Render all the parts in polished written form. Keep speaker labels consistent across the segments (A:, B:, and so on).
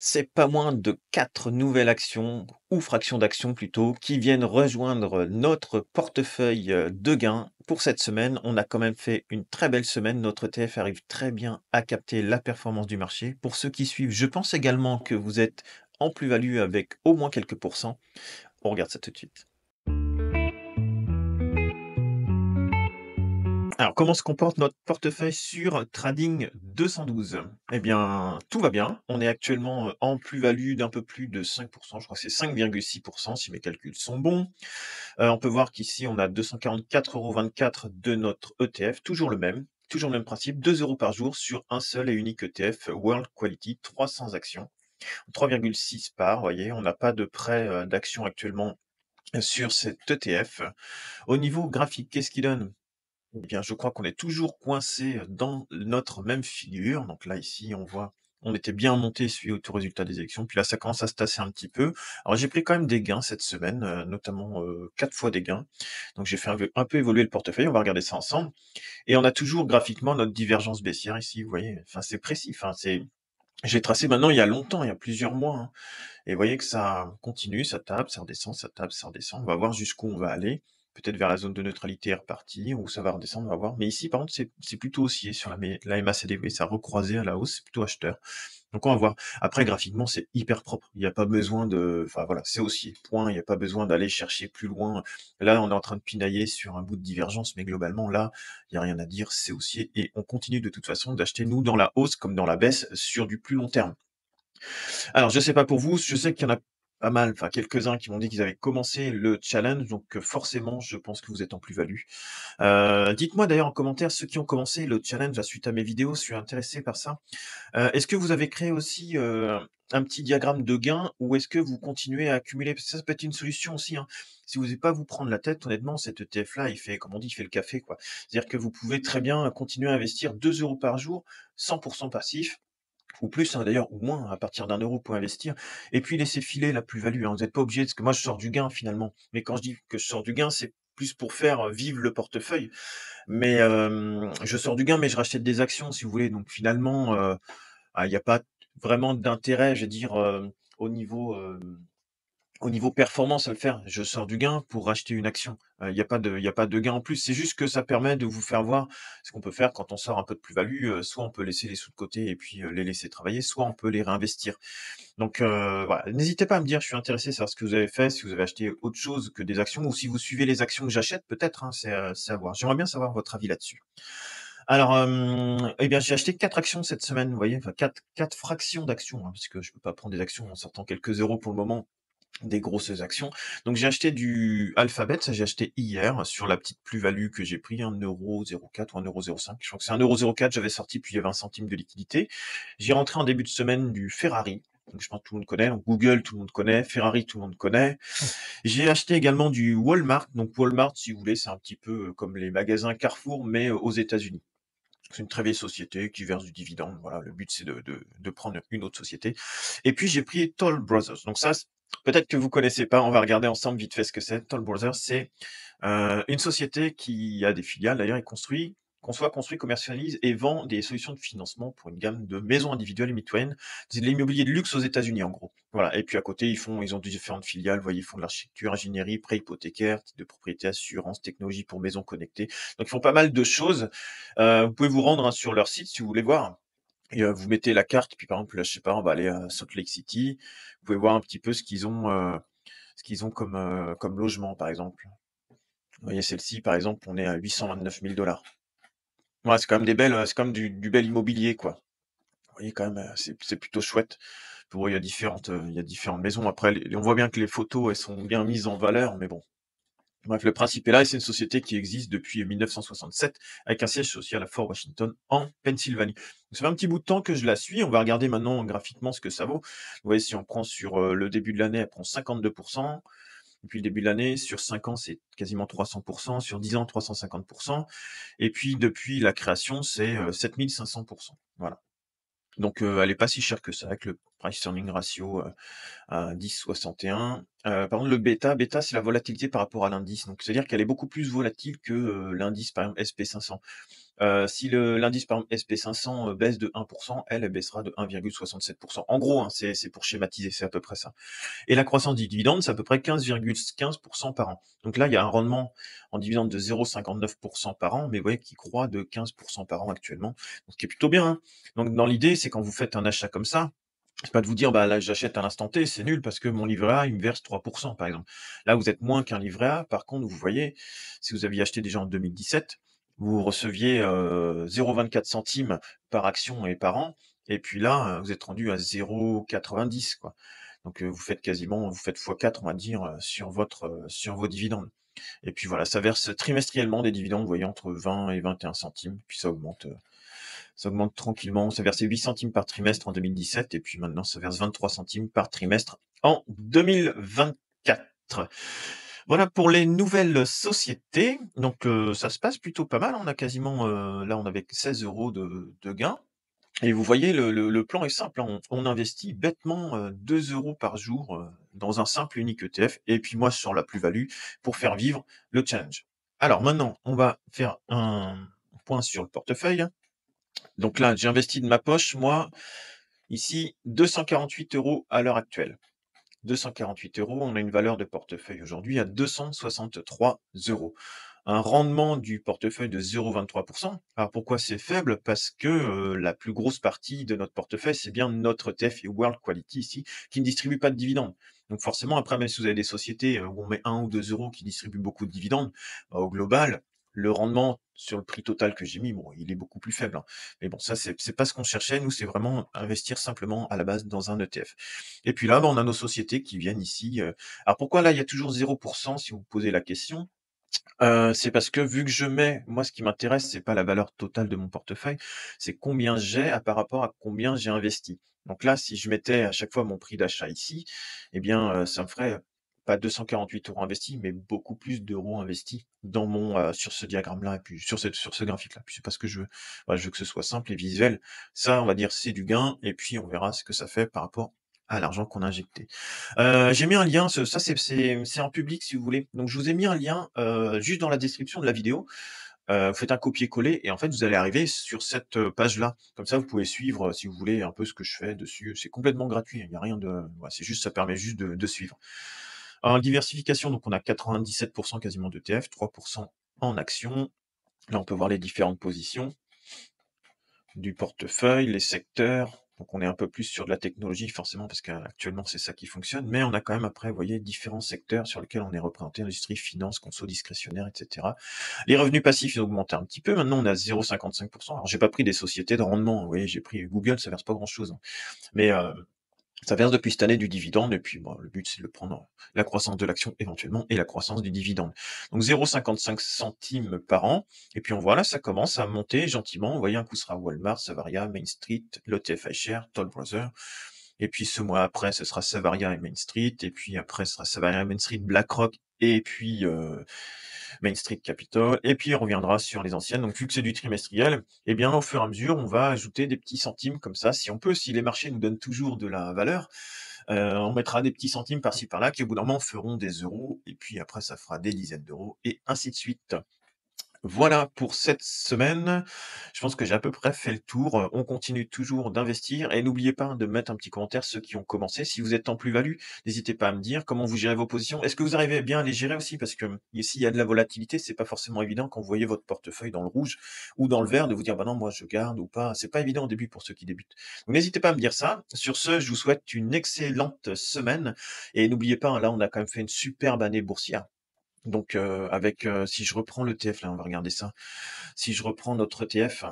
A: C'est pas moins de 4 nouvelles actions ou fractions d'actions plutôt qui viennent rejoindre notre portefeuille, de gains. Pour cette semaine, on a quand même fait une très belle semaine. Notre ETF arrive très bien à capter la performance du marché. Pour ceux qui suivent, je pense également que vous êtes en plus-value avec au moins quelques pourcents. On regarde ça tout de suite. Alors, comment se comporte notre portefeuille sur Trading 212? Eh bien, tout va bien. On est actuellement en plus-value d'un peu plus de 5%. Je crois que c'est 5,6% si mes calculs sont bons. On peut voir qu'ici, on a 244,24 € de notre ETF, toujours le même principe, 2 euros par jour sur un seul et unique ETF World Quality, 300 actions, 3,6 par, vous voyez, on n'a pas de prêt d'actions actuellement sur cet ETF. Au niveau graphique, qu'est-ce qu'il donne? Eh bien, je crois qu'on est toujours coincé dans notre même figure. Donc là, ici, on voit, on était bien monté suite au résultat des élections. Puis là, ça commence à se tasser un petit peu. Alors, j'ai pris quand même des gains cette semaine, notamment 4 fois des gains. Donc, j'ai fait un peu évoluer le portefeuille. On va regarder ça ensemble. Et on a toujours graphiquement notre divergence baissière ici. Vous voyez, enfin, c'est précis. Enfin, j'ai tracé maintenant il y a longtemps, il y a plusieurs mois, hein. Et vous voyez que ça continue, ça tape, ça redescend, ça tape, ça redescend. On va voir jusqu'où on va aller. Peut-être vers la zone de neutralité et repartir, ou ça va redescendre, on va voir. Mais ici, par contre, c'est plutôt haussier sur la MACD, ça a recroisé à la hausse, c'est plutôt acheteur. Donc on va voir. Après, graphiquement, c'est hyper propre. Il n'y a pas besoin de. Enfin voilà, c'est haussier. Point. Il n'y a pas besoin d'aller chercher plus loin. Là, on est en train de pinailler sur un bout de divergence, mais globalement, là, il n'y a rien à dire, c'est haussier. Et on continue de toute façon d'acheter, nous, dans la hausse comme dans la baisse, sur du plus long terme. Alors, je sais pas pour vous, je sais qu'il y en a pas mal, enfin quelques-uns qui m'ont dit qu'ils avaient commencé le challenge, donc forcément, je pense que vous êtes en plus-value. Dites-moi d'ailleurs en commentaire ceux qui ont commencé le challenge à suite à mes vidéos, je suis intéressé par ça. Est-ce que vous avez créé aussi, un petit diagramme de gain ou est-ce que vous continuez à accumuler? Parce que ça peut être une solution aussi, hein. Si vous n'osez pas vous prendre la tête, honnêtement, cet ETF-là, il fait, comme on dit, il fait le café, quoi. C'est-à-dire que vous pouvez très bien continuer à investir 2 euros par jour, 100% passif, ou plus, hein, d'ailleurs, ou moins, à partir d'un euro pour investir, et puis laisser filer la plus-value, hein. Vous n'êtes pas obligé, parce que moi je sors du gain finalement. Mais quand je dis que je sors du gain, c'est plus pour faire vivre le portefeuille. Mais je sors du gain, mais je rachète des actions, si vous voulez. Donc finalement, il n'y a pas vraiment d'intérêt, je veux dire, au niveau, au niveau performance à le faire. Je sors du gain pour racheter une action. Il y a pas de gain en plus. C'est juste que ça permet de vous faire voir ce qu'on peut faire quand on sort un peu de plus-value. Soit on peut laisser les sous de côté et puis, les laisser travailler, soit on peut les réinvestir. Donc, voilà, n'hésitez pas à me dire, je suis intéressé de savoir ce que vous avez fait, si vous avez acheté autre chose que des actions ou si vous suivez les actions que j'achète peut-être, hein, c'est à voir. J'aimerais bien savoir votre avis là-dessus. Alors, eh bien, j'ai acheté 4 actions cette semaine, vous voyez? Enfin 4 fractions d'actions, hein, parce que je peux pas prendre des actions en sortant quelques euros pour le moment, des grosses actions. Donc j'ai acheté du Alphabet, ça j'ai acheté hier sur la petite plus-value que j'ai pris, 1,04 € ou 1,05 €. Je crois que c'est 1,04 €, j'avais sorti, puis il y avait 1 centime de liquidité. J'ai rentré en début de semaine du Ferrari, donc je pense que tout le monde connaît, donc Google, tout le monde connaît, Ferrari, tout le monde connaît. J'ai acheté également du Walmart, donc Walmart, si vous voulez, c'est un petit peu comme les magasins Carrefour, mais aux États-Unis. C'est une très vieille société qui verse du dividende. Voilà, le but c'est de prendre une autre société. Et puis j'ai pris Toll Brothers. Donc ça, peut-être que vous connaissez pas. On va regarder ensemble vite fait ce que c'est. Toll Brothers, c'est une société qui a des filiales. D'ailleurs, conçoit, construit, commercialise et vend des solutions de financement pour une gamme de maisons individuelles et mitoyennes. C'est de l'immobilier de luxe aux États-Unis, en gros. Voilà. Et puis à côté, ils ont différentes filiales. Vous voyez, ils font de l'architecture, ingénierie, prêt hypothécaire, titre de propriété, assurance, technologie pour maisons connectées. Donc ils font pas mal de choses. Vous pouvez vous rendre, hein, sur leur site si vous voulez voir. Et vous mettez la carte, puis par exemple, là, je sais pas, on va aller à Salt Lake City. Vous pouvez voir un petit peu ce qu'ils ont comme logement, par exemple. Vous voyez, celle-ci, par exemple, on est à 829 000 $. Ouais, c'est quand même c'est quand même du bel immobilier, quoi. Vous voyez, quand même, c'est plutôt chouette. Bon, il y a différentes maisons. Après, on voit bien que les photos, elles sont bien mises en valeur, mais bon. Bref, le principe est là, et c'est une société qui existe depuis 1967, avec un siège social à Fort Washington, en Pennsylvanie. Donc, ça fait un petit bout de temps que je la suis. On va regarder maintenant graphiquement ce que ça vaut. Vous voyez, si on prend sur le début de l'année, elle prend 52%. Depuis le début de l'année, sur 5 ans, c'est quasiment 300%. Sur 10 ans, 350%. Et puis, depuis la création, c'est 7500%. Voilà. Donc, elle est pas si chère que ça, avec le price earning ratio à 10,61. Par contre, le bêta, c'est la volatilité par rapport à l'indice. Donc, c'est-à-dire qu'elle est beaucoup plus volatile que l'indice, par exemple, SP500. Si le l'indice par exemple SP500, baisse de 1, elle baissera de 1,67. En gros, hein, c'est pour schématiser, c'est à peu près ça. Et la croissance du dividende, c'est à peu près 15,15% par an. Donc là, il y a un rendement en dividende de 0,59% par an, mais vous voyez qu'il croît de 15% par an actuellement, donc ce qui est plutôt bien, hein. Donc dans l'idée, c'est quand vous faites un achat comme ça, c'est pas de vous dire: «Bah, là, j'achète à l'instant T, c'est nul parce que mon livret A, il me verse 3%, par exemple. Là, vous êtes moins qu'un livret A. Par contre, vous voyez, si vous aviez acheté déjà en 2017, vous receviez, 0,24 centimes par action et par an, et puis là, vous êtes rendu à 0,90 quoi. Donc, vous faites fois 4, on va dire, sur vos dividendes, et puis voilà, ça verse trimestriellement des dividendes, vous voyez, entre 20 et 21 centimes, puis ça augmente tranquillement. Ça versait 8 centimes par trimestre en 2017 et puis maintenant ça verse 23 centimes par trimestre en 2024. Voilà pour les nouvelles sociétés. Donc, ça se passe plutôt pas mal. On a quasiment, là on avait 16 € de gains, et vous voyez le plan est simple, hein. On investit bêtement, 2 € par jour, dans un simple unique ETF, et puis moi sur la plus-value pour faire vivre le challenge. Alors maintenant, on va faire un point sur le portefeuille. Donc là, j'ai investi de ma poche, moi, ici, 248 € à l'heure actuelle. 248 €, on a une valeur de portefeuille aujourd'hui à 263 €. Un rendement du portefeuille de 0,23. Alors pourquoi c'est faible? Parce que, la plus grosse partie de notre portefeuille, c'est bien notre ETF et World Quality ici, qui ne distribue pas de dividendes. Donc forcément, après, même si vous avez des sociétés, où on met 1 ou 2 € qui distribuent beaucoup de dividendes, bah, au global, le rendement sur le prix total que j'ai mis, bon, il est beaucoup plus faible, hein. Mais bon, ça, c'est pas ce qu'on cherchait. Nous, c'est vraiment investir simplement à la base dans un ETF. Et puis là, bah, on a nos sociétés qui viennent ici, alors pourquoi là, il y a toujours 0% si vous vous posez la question? C'est parce que vu que je mets moi, ce qui m'intéresse, c'est pas la valeur totale de mon portefeuille, c'est combien j'ai par rapport à combien j'ai investi. Donc là, si je mettais à chaque fois mon prix d'achat ici, eh bien, ça me ferait pas 248 € investis, mais beaucoup plus d'euros investis dans sur ce diagramme-là et puis sur ce graphique-là. Puis c'est pas ce que je veux. Voilà, je veux que ce soit simple et visuel. Ça, on va dire, c'est du gain, et puis on verra ce que ça fait par rapport à l'argent qu'on a injecté. J'ai mis un lien, ça c'est en public si vous voulez. Donc je vous ai mis un lien, juste dans la description de la vidéo. Vous faites un copier-coller et en fait vous allez arriver sur cette, page-là. Comme ça vous pouvez suivre, si vous voulez, un peu ce que je fais dessus. C'est complètement gratuit, hein, il y a rien de voilà, c'est juste ça permet juste de suivre. En diversification, donc on a 97% quasiment d'ETF, 3% en actions. Là on peut voir les différentes positions du portefeuille, les secteurs. Donc on est un peu plus sur de la technologie forcément parce qu'actuellement c'est ça qui fonctionne, mais on a quand même après, vous voyez, différents secteurs sur lesquels on est représenté: industrie, finance, conso discrétionnaire, et cetera. Les revenus passifs, ils ont augmenté un petit peu, maintenant on est à 0,55. Alors j'ai pas pris des sociétés de rendement, vous voyez, j'ai pris Google, ça verse pas grand-chose, hein. Mais ça verse depuis cette année du dividende, et puis bon, le but c'est de le prendre, la croissance de l'action éventuellement et la croissance du dividende. Donc 0,55 centimes par an, et puis on voit là, ça commence à monter gentiment. Vous voyez, un coup sera Walmart, Savaria, Main Street, Lotte FiShare, Toll Brothers, et puis ce mois après, ce sera Savaria et Main Street, et puis après, ce sera Savaria et Main Street, BlackRock, et puis Main Street Capital, et puis on reviendra sur les anciennes. Donc vu que c'est du trimestriel, eh bien au fur et à mesure, on va ajouter des petits centimes comme ça, si on peut, si les marchés nous donnent toujours de la valeur, on mettra des petits centimes par-ci par-là qui au bout d'un moment feront des euros, et puis après ça fera des dizaines d'euros, et ainsi de suite. Voilà pour cette semaine. Je pense que j'ai à peu près fait le tour. On continue toujours d'investir, et n'oubliez pas de mettre un petit commentaire, ceux qui ont commencé. Si vous êtes en plus-value, n'hésitez pas à me dire comment vous gérez vos positions. Est-ce que vous arrivez bien à les gérer aussi? Parce que ici, il y a de la volatilité, c'est pas forcément évident quand vous voyez votre portefeuille dans le rouge ou dans le vert de vous dire: «Bah non, moi je garde ou pas». C'est pas évident au début pour ceux qui débutent. Donc n'hésitez pas à me dire ça. Sur ce, je vous souhaite une excellente semaine, et n'oubliez pas, hein, là, on a quand même fait une superbe année boursière. Donc, avec, si je reprends l'ETF là, on va regarder ça. Si je reprends notre ETF,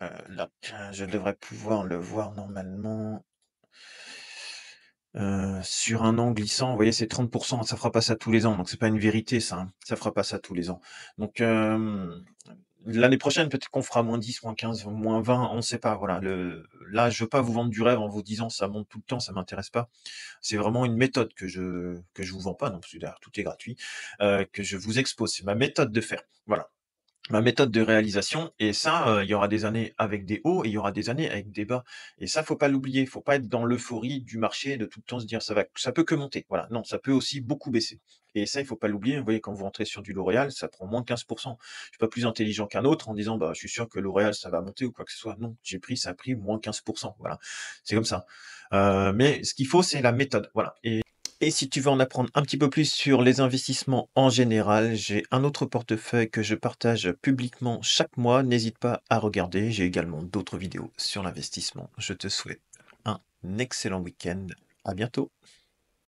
A: là, je devrais pouvoir le voir normalement, sur un an glissant. Vous voyez, c'est 30%, ça fera pas ça tous les ans, donc c'est pas une vérité ça, hein. Ça fera pas ça tous les ans. Donc, l'année prochaine, peut-être qu'on fera -10, -15, -20, on ne sait pas. Voilà, là, je veux pas vous vendre du rêve en vous disant: «Ça monte tout le temps», ça m'intéresse pas. C'est vraiment une méthode que je vous vends pas non plus, d'ailleurs tout est gratuit, que je vous expose. C'est ma méthode de faire. Voilà. ma méthode de réalisation et ça, il y aura des années avec des hauts et il y aura des années avec des bas et ça, faut pas l'oublier. Faut pas être dans l'euphorie du marché, de tout le temps se dire: ça peut que monter». Voilà, non, ça peut aussi beaucoup baisser et ça, il faut pas l'oublier. Vous voyez, quand vous rentrez sur du L'Oréal, ça prend moins de 15. Je suis pas plus intelligent qu'un autre en disant: «Bah, je suis sûr que L'Oréal, ça va monter» ou quoi que ce soit. Non, j'ai pris, ça a pris moins 15. Voilà, c'est comme ça. Mais ce qu'il faut, c'est la méthode, voilà et si tu veux en apprendre un petit peu plus sur les investissements en général, j'ai un autre portefeuille que je partage publiquement chaque mois. N'hésite pas à regarder. J'ai également d'autres vidéos sur l'investissement. Je te souhaite un excellent week-end. À bientôt.